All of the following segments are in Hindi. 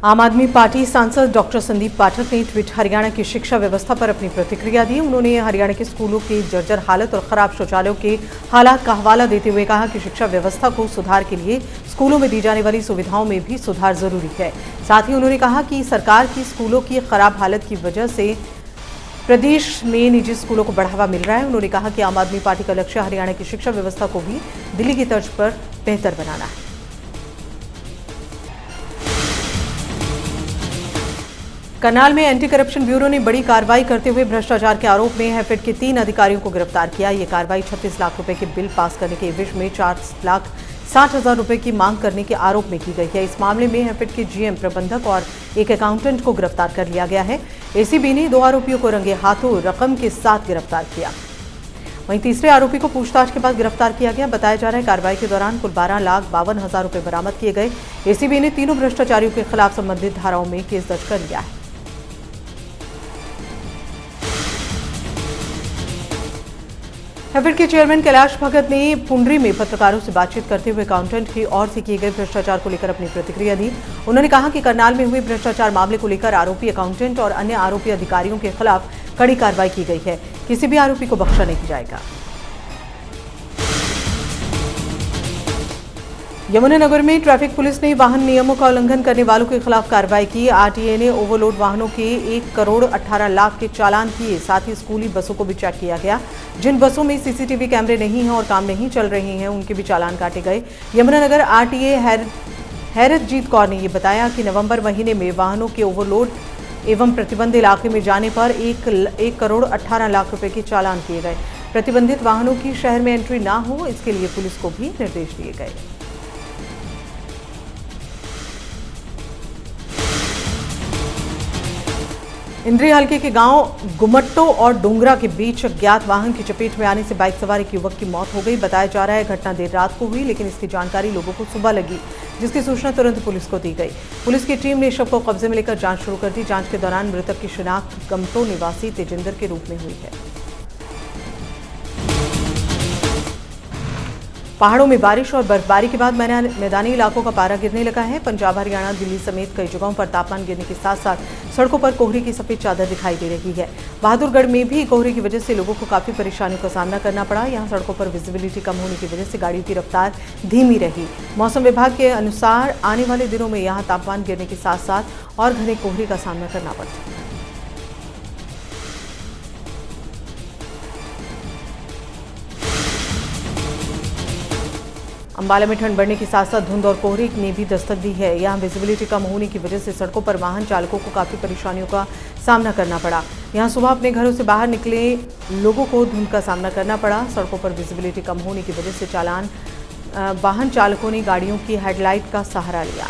आम आदमी पार्टी सांसद डॉक्टर संदीप पाठक ने ट्वीट हरियाणा की शिक्षा व्यवस्था पर अपनी प्रतिक्रिया दी। उन्होंने हरियाणा के स्कूलों की जर्जर हालत और खराब शौचालयों के हालात का हवाला देते हुए कहा कि शिक्षा व्यवस्था को सुधार के लिए स्कूलों में दी जाने वाली सुविधाओं में भी सुधार जरूरी है। साथ ही उन्होंने कहा कि सरकार की स्कूलों की खराब हालत की वजह से प्रदेश में निजी स्कूलों को बढ़ावा मिल रहा है। उन्होंने कहा कि आम आदमी पार्टी का लक्ष्य हरियाणा की शिक्षा व्यवस्था को भी दिल्ली की तर्ज पर बेहतर बनाना है। करनाल में एंटी करप्शन ब्यूरो ने बड़ी कार्रवाई करते हुए भ्रष्टाचार के आरोप में हैफेड के 3 अधिकारियों को गिरफ्तार किया। ये कार्रवाई 36 लाख रुपए के बिल पास करने के एवज में 4,60,000 रुपए की मांग करने के आरोप में की गई है। इस मामले में हैफेड के जीएम, प्रबंधक और एक अकाउंटेंट को गिरफ्तार कर लिया गया है। एसीबी ने 2 आरोपियों को रंगे हाथों रकम के साथ गिरफ्तार किया। वहीं तीसरे आरोपी को पूछताछ के बाद गिरफ्तार किया गया। बताया जा रहा है कार्रवाई के दौरान कुल 12,52,000 रुपए बरामद किए गए। एसीबी ने तीनों भ्रष्टाचारियों के खिलाफ संबंधित धाराओं में केस दर्ज कर लिया है। हैफेड के चेयरमैन कैलाश भगत ने पुंडरी में पत्रकारों से बातचीत करते हुए अकाउंटेंट की ओर से किए गए भ्रष्टाचार को लेकर अपनी प्रतिक्रिया दी। उन्होंने कहा कि करनाल में हुए भ्रष्टाचार मामले को लेकर आरोपी अकाउंटेंट और अन्य आरोपी अधिकारियों के खिलाफ कड़ी कार्रवाई की गई है। किसी भी आरोपी को बख्शा नहीं जाएगा। यमुनानगर में ट्रैफिक पुलिस ने वाहन नियमों का उल्लंघन करने वालों के खिलाफ कार्रवाई की। आरटीए ने ओवरलोड वाहनों के 1 करोड़ 18 लाख के चालान किए। साथ ही स्कूली बसों को भी चेक किया गया। जिन बसों में सीसीटीवी कैमरे नहीं हैं और काम नहीं चल रहे हैं उनके भी चालान काटे गए। यमुनानगर आरटीए हैरतजीत कौर ने यह बताया कि नवंबर महीने में वाहनों के ओवरलोड एवं प्रतिबंधित इलाके में जाने पर 1 करोड़ 18 लाख रुपए के चालान किए गए। प्रतिबंधित वाहनों की शहर में एंट्री ना हो इसके लिए पुलिस को भी निर्देश दिए गए। इंद्री हल्के के गांव गुमट्टो और डोंगरा के बीच अज्ञात वाहन की चपेट में आने से बाइक सवार एक युवक की मौत हो गई। बताया जा रहा है घटना देर रात को हुई, लेकिन इसकी जानकारी लोगों को सुबह लगी, जिसकी सूचना तुरंत पुलिस को दी गई। पुलिस की टीम ने शव को कब्जे में लेकर जांच शुरू कर दी। जांच के दौरान मृतक की शिनाख्त गमटो निवासी तेजिंदर के रूप में हुई है। पहाड़ों में बारिश और बर्फबारी के बाद मैदानी इलाकों का पारा गिरने लगा है। पंजाब, हरियाणा, दिल्ली समेत कई जगहों पर तापमान गिरने के साथ साथ सड़कों पर कोहरे की सफेद चादर दिखाई दे रही है। बहादुरगढ़ में भी कोहरे की वजह से लोगों को काफी परेशानियों का सामना करना पड़ा। यहां सड़कों पर विजिबिलिटी कम होने की वजह से गाड़ियों की रफ्तार धीमी रही। मौसम विभाग के अनुसार आने वाले दिनों में यहां तापमान गिरने के साथ साथ और घने कोहरे का सामना करना पड़ सकता है। अंबाला में ठंड बढ़ने के साथ साथ धुंध और कोहरे ने भी दस्तक दी है। यहां विजिबिलिटी कम होने की वजह से सड़कों पर वाहन चालकों को काफी परेशानियों का सामना करना पड़ा। यहां सुबह अपने घरों से बाहर निकले लोगों को धुंध का सामना करना पड़ा। सड़कों पर विजिबिलिटी कम होने की वजह से वाहन चालकों ने गाड़ियों की हेडलाइट का सहारा लिया।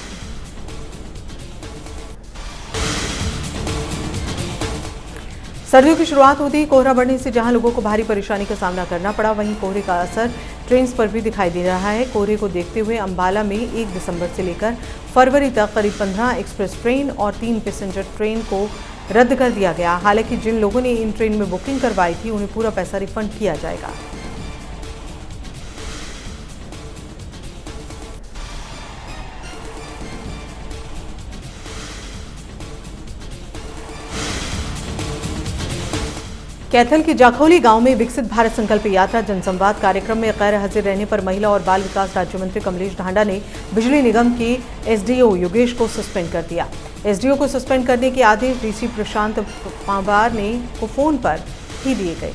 सर्दियों की शुरुआत होती ही कोहरा बढ़ने से जहां लोगों को भारी परेशानी का सामना करना पड़ा, वहीं कोहरे का असर ट्रेन्स पर भी दिखाई दे रहा है। कोहरे को देखते हुए अंबाला में 1 दिसंबर से लेकर फरवरी तक करीब 15 एक्सप्रेस ट्रेन और 3 पैसेंजर ट्रेन को रद्द कर दिया गया। हालांकि जिन लोगों ने इन ट्रेन में बुकिंग करवाई थी उन्हें पूरा पैसा रिफंड किया जाएगा। कैथल के जाखौली गांव में विकसित भारत संकल्प यात्रा जनसंवाद कार्यक्रम में गैर हाजिर रहने पर महिला और बाल विकास राज्य मंत्री कमलेश ढांडा ने बिजली निगम के एसडीओ योगेश को सस्पेंड कर दिया। एसडीओ को सस्पेंड करने के आदेश डीसी प्रशांत पांवार ने को फोन पर ही दिए गए।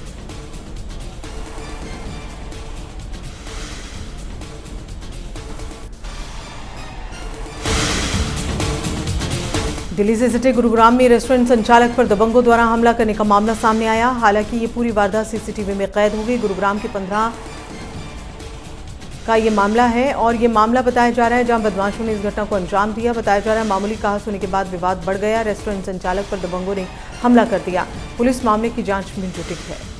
दिल्ली से सटे गुरुग्राम में रेस्टोरेंट संचालक पर दबंगों द्वारा हमला करने का मामला सामने आया। हालांकि ये पूरी वारदात सीसीटीवी में कैद हो गई। गुरुग्राम के 15 का ये मामला है और ये मामला बताया जा रहा है जहां बदमाशों ने इस घटना को अंजाम दिया। बताया जा रहा है मामूली कहास होने के बाद विवाद बढ़ गया। रेस्टोरेंट संचालक पर दबंगों ने हमला कर दिया। पुलिस मामले की जांच में जुटी है।